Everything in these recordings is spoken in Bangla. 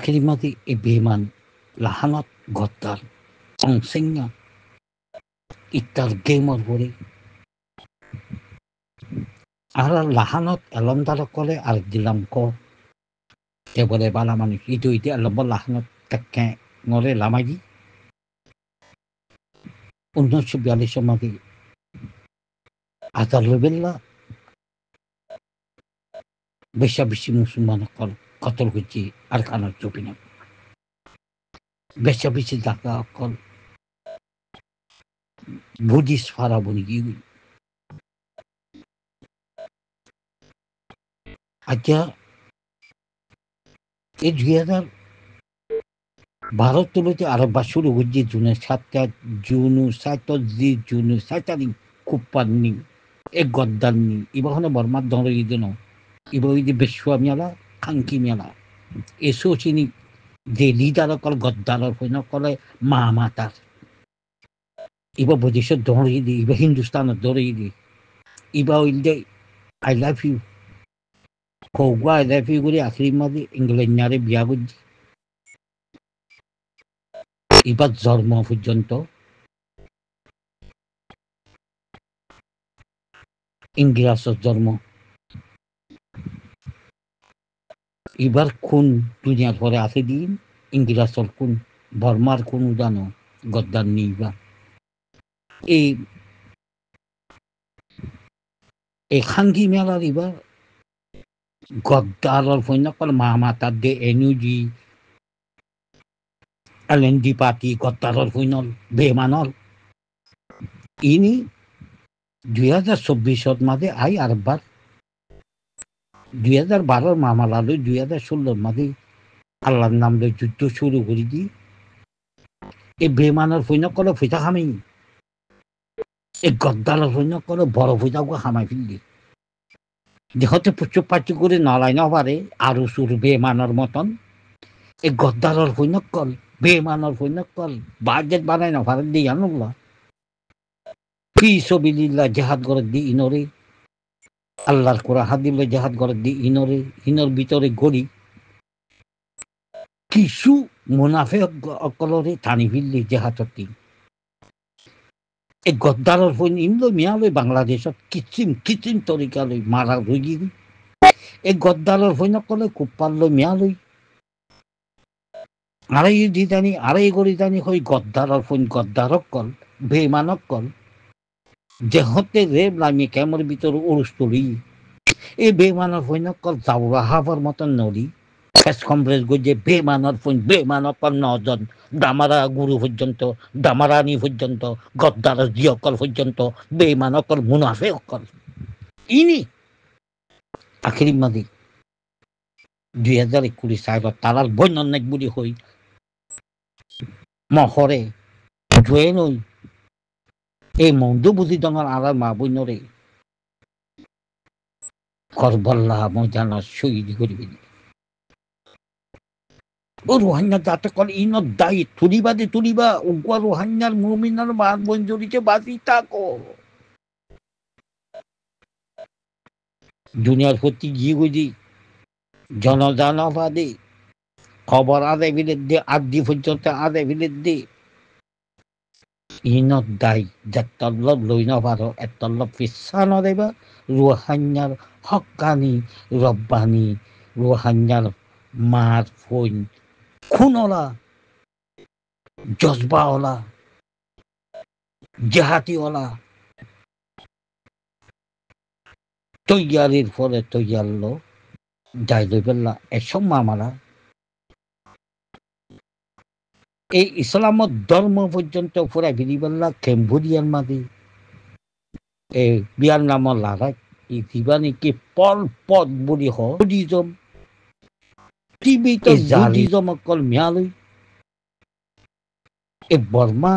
Akirimati ibiman lahanat gottar onsenya itar gamer hori ara lahanat elondar kole ar dilam ko te boleh bala manis itu alam lahanat tekke ngore lamaji untuk sebiali semati atar lebella besi musuman kol kotor kuci ar kanar chupina besi daka kol Buddhist fara bunigi aja এই 2012 তুলতে আরো শুরু হচ্ছে জুনের 7টা জুন 7 কুপ্পান্নি এ গদ্দান্নি ইবা হনে বর্মার দরে ইদেন ইবা ইদি বেশুয়া মেলা খাঙ্কি মেলা এসো চিনি যে লিডার কল গদ্দার হইন কলে মা মাতার ইবা বদেশের দরে ইদি ইবা হিন্দুস্তানের দরে ইদি ইবা ইলদে আই লাভ ইউ কৌগা আই লাভ ইউ করে আখরি মাদি ইংল্যান্ডারে বিয়া করছি এবার জন্ম পর্যন্ত ইংরেজের জন্ম এবার কোন দুনিয়ার পরে আছে দিন ইংরেজের কোন বর্মার কোন জানো গদ্দার নিবা এই খাঙ্গি মেলার এবার গদ্দারের ফৈন্যকল মা মাতার দে এনুজি এলএনডি পার্টি গদ্দারের ফৈনল বেমানল ইনি 2024 মাঝে আই আরবার 2012 মামলা লই 2016 মাঝে আল্লাহর নাম লই যুদ্ধ শুরু করে দি এই বেমানের ফৈনকল ফিতা খামি এই গদ্দারের ফৈনকল বড় ফিতাকে খামাই ফেললি যেহেতু প্রচুর পাচু করে নলাই না পারে আরো সুর বেমানের মতন এই গদ্দারের ফৈনকল বেমানের ফৈনকল বাজেট বানাই না পারে দিয়ে আনুল্লাহ ফি সবিলিল্লাহ জাহাদ করে দি ইনরে আল্লাহর কোরআন হাদিলে জাহাদ করে দি ইনরে ইনর ভিতরে গড়ি কিছু মুনাফে অকলরে টানি ফিরলি জাহাদতি এই গদ্দারের ফৈন ইমলো মিয়ালই বাংলাদেশত কিচিম তরিকালই মারা রুগী এই গদ্দারের ফৈনকলে কুপ্পাল্লো মিয়ালই আড়াই দিদানি আড়াই গড়ি দানি হই গদ্দারের ফৈন গদ্দারক কল বেমানক কল যেহতে রেব লামি কেমর ভিতর উড়ুস তুলি এই বেমানের ফৈনকল জাউরা হাফার মতন নদী প্রেস কনফারেন্স গিয়ে বেমানের ফৈন বেমানক কল নজন দামারা গুরু পর্যন্ত দামারানি পর্যন্ত গদ্দার জিয়কল পর্যন্ত বেমানকল মুনাফে অকল ইনি আখিরি মাদি 2021 সালত তারার বন্যন্যাক বুলি হই মহরে জুয়ে নই এই মন্দ বুঝি ডঙর আলার মা বইনরে করবল্লা ময়দানত শহীদ করিবে ও রোহাঙ্গা যাতে কল ইনত দায়ী তুলিবা উগুয়া রোহাঙ্গার মুমিনার মান বোন জড়িতে বাঁচি থাকো দুনিয়ার প্রতি গিয়ে বুঝি জনজানবাদী খবর আদে বিরুদ্ধে আদি পর্যন্ত আদে বিরুদ্ধে ইনত দায়ী যেতল্লভ লই নপারো এতল্লভ পিছা নদেবা রোহাঙ্গার হকানি রব্বানি রোহাঙ্গার মার ফৈন খুনলা জজবাওয়ালা জেহাতিওয়ালা তৈয়ারির ফলে তৈয়ারলো যাই লইবেল্লা এসব মামারা এই ইসলামত ধর্ম পর্যন্ত ফুরাই ফিরিবেল্লা কেম্বোডিয়ান মাদি এই বিয়ার নাম লাগাই এই দিবানি কি পল পদ বুলি হ বুদ্ধিজম টিবিত বুদ্ধিজম অকল মিয়ালৈ এই বর্মা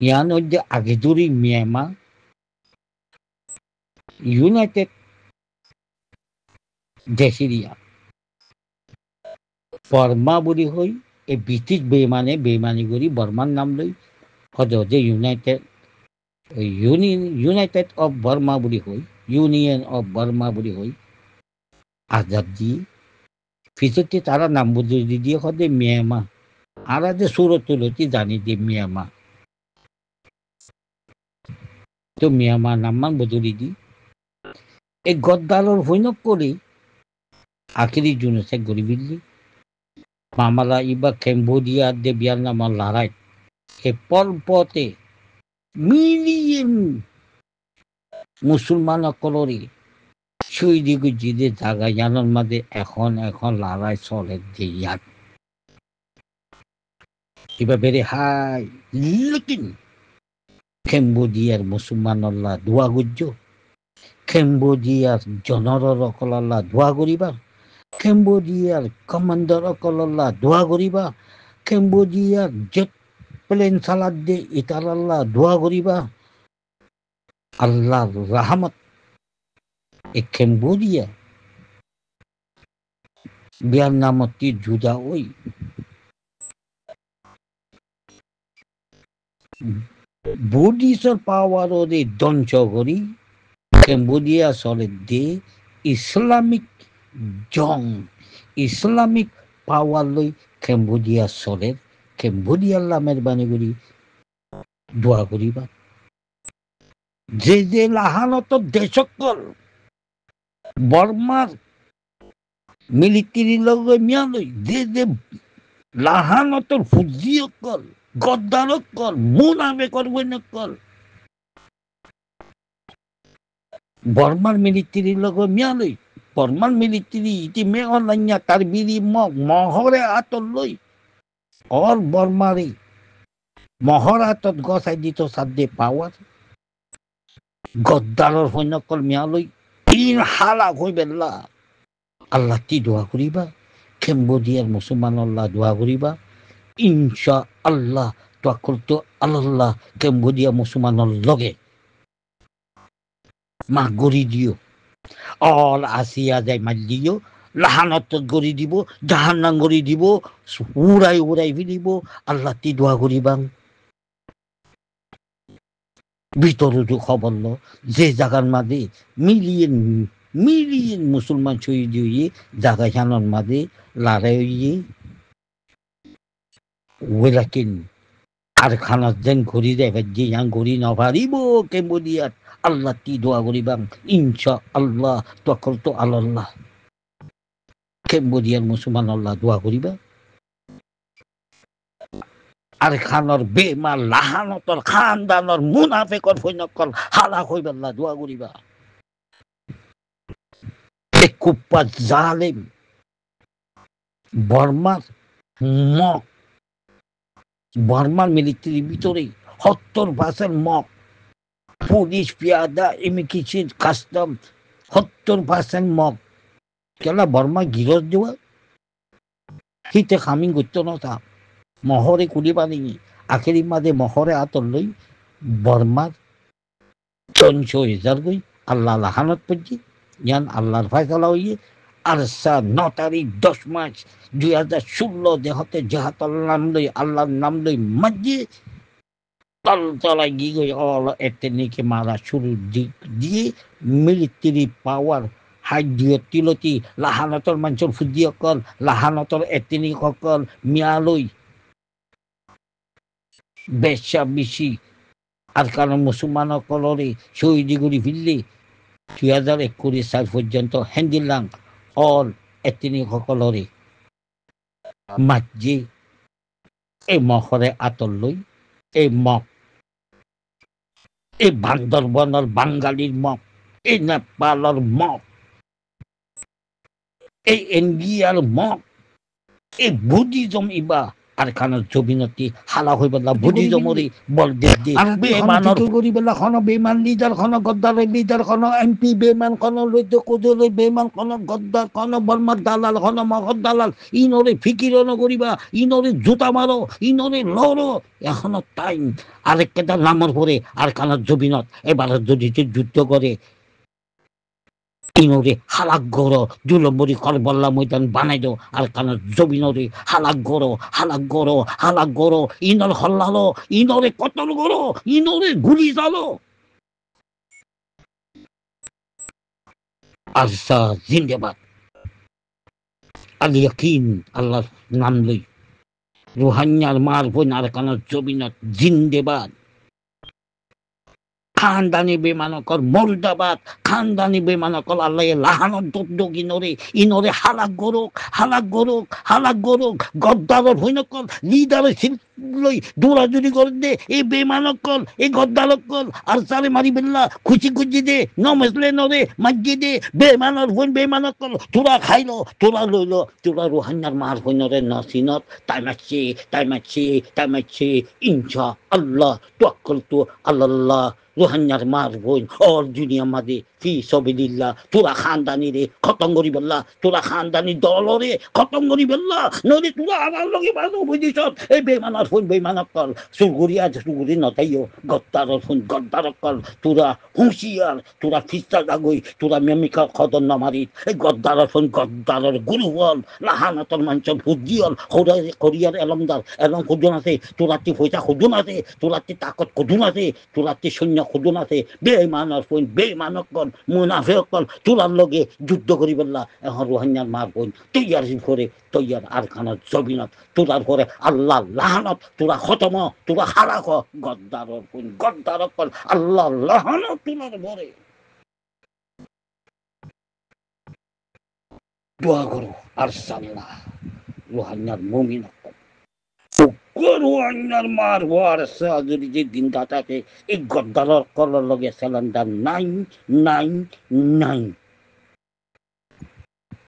ইয়ান যে আগে দূরি মিয়ামা ইউনাইটেড দেশিরিয়া বর্মা বুলি হই এই ব্রিটিশ বেমানি করি বর্মার নাম লই হজে ইউনাইটেড অফ বর্মা বুলি হই ইউনিয়ন অফ বর্মা বুলি হই আজাদ দি ফিসেতে তারা নাম বদলে দিয়ে কদে মিয়ামা আর যে সুরতলতি জানি দিয়ে মিয়ামা তো মিয়ামা নাম্মান বদলি দি এই গদ্দালর হৈনক করে আখিরি জুনেছে গরিবিল্লি মামালা ইবা কেম্বোডিয়া দে বিয়ার নামা লড়াই হে পলপতে মিলিয়ন মুসলমান কলরি সুইদি গুজিদে জায়গা জানার মাঝে এখন লড়াই চলে যে ইয়াত এবার বেড়ে হাই লেকিন কেম্বোডিয়ার মুসলমানল্লা দোয়া গুজ্জ কেম্বোডিয়ার জনরর কলল্লা দোয়া করিবা কেম্বোডিয়ার কমান্ডার কলল্লা দোয়া করিবা কেম্বোডিয়ার জেট প্লেন চালাত দে ইতালাল্লা দোয়া করিবা আল্লাহর রাহমত এ কেম্বোডিয়া বিয়ার নামতি জুদা ওই বুদ্ধিসর পাওয়ার ওরে দঞ্চ করি কেম্বোডিয়া চলে দে ইসলামিক জং ইসলামিক পাওয়ার লই কেম্বোডিয়া চলে কেম্বোডিয়ার লামের বাণী করি দোয়া করিবা যে লাহানত দেশকল বর্মার মিলিটারি লগে মিয়ালই যে লাহানতর ফুজিয়কল গদ্দারকল মুনাফেকর বইনকল বর্মার মিলিটারি লগে মিয়ালই বর্মার মিলিটারি ইতি মে অনাইয়া তার বিরি মহরে আতর লই অর বর্মারে মহর আতত গছাই দিত সাদে পাওয়ার গদ্দারর সৈন্যকল মিয়ালই তিন হালা হইবেল্লা আল্লাহ তি দোয়া করিবা কেম্বোডিয়ার মুসলমান আল্লাহ দোয়া করিবা ইনশা আল্লাহ তোয়াক্কুল তো আল্লাহ কেম্বোডিয়া মুসলমানের লগে মা গড়ি দিও অল আসিয়া যায় মার দিও লাহানত গড়ি দিব জাহান্নাম গড়ি দিব উড়াই ফিরিব আল্লাহ তি দোয়া করিবা ভিতরে তো খবর ল যে জায়গার মাঝে মিলিয়ন মুসলমান শহীদ হইয়ে জায়গা জানার মাঝে লড়াই হইয়ে ওলাকিন আর খানা যেন ঘড়ি দেয় যে ঘড়ি নভারিব কেম্বোডিয়াত আল্লাহ তি দোয়া করিবাম ইনশা আল্লাহ তখন তো আল্লাহ কেম্বোডিয়ার মুসলমান আল্লাহ দোয়া করিবা আর খানর বেমার লাহানতর খানদানর মুনাফেকর সৈন্যকল হালা হইবাল্লা দোয়া করিবা কুপ্পা জালেম বর্মার মিলিটারির ভিতরে 70% mock police পিয়াদা immigration custom 70% mock কেলা বর্মা গিরজ দেওয়া হিতে খামিং করতো না তা মহরে কুড়ি পানি আখেরি মাঝে মহরে আতর লই বর্মার 300,000 গই আল্লাহ লাহানত পড়ছি ইয়ান আল্লাহর ফায়সালা হইয়ে আর 9 তারিখ 10 মার্চ 2016 দেহতে জাহাতাল নাম লই আল্লাহর নাম লই মাঝে তলতলায় গিয়ে অল এতেনিকে মারা শুরু দিয়ে মিলিটারি পাওয়ার হাইডিও তিলতি লাহানতর মানুষের ফুজিয়কল লাহানতর এতেনি সকল মিয়ালই বেশা বেশি আর কারণ মুসলমান কলরে শহীদি গুড়ি ফিরলে 2021 সাল পর্যন্ত হ্যান্ডিলাং অল এতিনি সকলরে মাঝে এই মহরে আতর লই এই মক এই বান্দরবনের বাঙালির মক এই নেপালের মক এই ইন্ডিয়ার মক এই বুদ্ধিজম ইবা আর খানার জমিনতি হালা হই বলা বুদ্ধিজমরি বল দে বেমানর গরি বলা খন বেমান লিডার খন গদ্দার লিডার খন এমপি বেমান খন লইত কোদলে বেমান খন গদ্দার খন বর্মার দালাল খন মগর দালাল ইনরে ফিকিরন করিবা ইনরে জুতা মারো ইনরে লড়ো এখনো টাইম আরেকটা নামর পরে আর খানার জমিনত এবার যদি যুদ্ধ করে ইনরে হালাক গড় জুলম্বরি করবল্লা ময়দান বানাই দো আর কান জমিনরে হালাক গড় ইনর হল্লালো ইনরে কতল গড় ইনরে গুলি চালো আচ্ছা জিন্দাবাদ আল ইয়াকিন আল্লাহর নাম লই রোহাঙ্গার মার বোন আর কান জমিনত জিন্দেবাদ খানদানি বেমানকর মুর্দাবাদ খানদানি বেমানকর আল্লাহ লাহানত দদ্দক ইনরে হালাক গরুক গদ্দারর হইনকল লিডারে লই দৌড়াদৌড়ি করে দে এই বেমানকল এই গদ্দারকল আর সারে মারি বেল্লা খুশি দে নমসলে নরে মাজ্জি দে বেমানর হইন বেমানকল তোরা খাইলো তোরা লইলো তোরা রোহাঙ্গার মার হইনরে নসিনত তাই মারছে ইনশা আল্লাহ তাওয়াক্কালতু আল্লাহ রোহাঙ্গার মার বোন অল দুনিয়া মাদে ফি সবিলিল্লাহ তোরা খানদানি রে খতম করি বললা তোরা খানদানি দলরে খতম করি বললা নদী তোরা আমার লগে বাজু বুঝিস এই বেমানার ফোন বেমানার কল সুগুরি নতাইও গদ্দারর ফোন গদ্দারর কল তোরা হুঁশিয়ার তোরা ফিস্তা দাগই তোরা মেমিকা খদর নামারি এই গদ্দারর ফোন গদ্দারর গুরু বল লাহানাতর মাঞ্চ ফুজিয়ল করিয়ার এলম খুদুন আছে তোরাতি পয়সা খুদুন আছে তোরাতি তাকত খুদুন আছে তোরাতি সৈন্য খুদুন আছে বেমানর ফোন বেমানক কল মুনাফেক কল তোরার লগে যুদ্ধ করি বললা এখন রোহাঙ্গার মার বোন তৈয়ার করে তৈয়ার আর খানার জবিনত তোরার করে আল্লাহ লাহানত তোরা খতম তোরা হারাক গদ্দারর বোন গদ্দারক কল আল্লাহ লাহানত তোরার ভরে দোয়া করো আর সাল্লাহ রোহাঙ্গার মুমিন রোহাঙ্গার মার হওয়ার যদি যে দিনটা থাকে এই গদ্দারর কলর লগে স্যালেন্ডার নাই